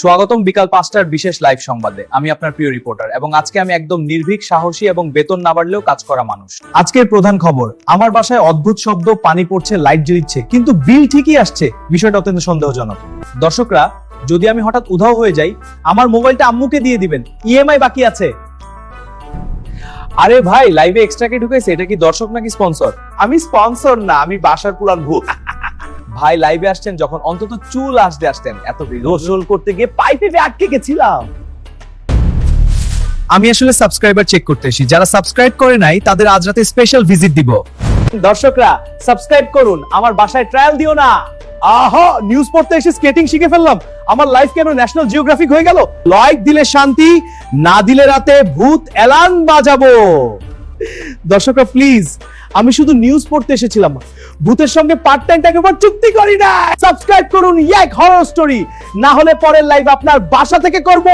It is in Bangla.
স্বাগতম বিকাল 5টার বিশেষ লাইভ সংবাদে। আমি আপনার প্রিয় রিপোর্টার এবং আজকে আমি একদম নির্ভীক, সাহসী এবং বেতন না বাড়লেও কাজ করা মানুষ। আজকের প্রধান খবর, আমার বাসায় অদ্ভুত শব্দ, পানি পড়ছে, লাইট জ্বলছে, কিন্তু বিল ঠিকই আসছে। বিষয়টা অত্যন্ত সন্দেহজনক। দর্শকরা, যদি আমি হঠাৎ উধাও হয়ে যাই, আমার মোবাইলটা আম্মুকে দিয়ে দিবেন, ইএমআই বাকি আছে। আরে ভাই, লাইভে এক্সট্রা ঢুকেছে, এটা কি দর্শক নাকি স্পন্সর? আমি স্পন্সর না, আমি বাসার পুরান ভূত। ভাই, লাইভে আসছেন যখন অন্তত চুল আসতে আসতেন, এত গোসল করতে গিয়ে পাইপে আটকে গেছিলাম। আমি আসলে সাবস্ক্রাইবার চেক করতে এসেছি। যারা সাবস্ক্রাইব করে নাই তাদের আজ রাতে স্পেশাল ভিজিট দিব। দর্শকরা, সাবস্ক্রাইব করুন, আমার বাসায় ট্রায়াল দিও না। আহা, নিউজ পড়তে এসে স্কেটিং শিখে ফেললাম। আমার লাইফ কেন ন্যাশনাল জিওগ্রাফিক হয়ে গেল? লাইক দিলে শান্তি, না দিলে রাতে ভূত এলান বাজাবো। দর্শকরা প্লিজ, আমি শুধু নিউজ পড়তে এসেছিলাম, ভূতের সঙ্গে পার্ট টাইম টাইম চুক্তি করি না। সাবস্ক্রাইব করুন ইয়াক হরর স্টোরি, না হলে পরের লাইভ আপনার বাসা থেকে করব।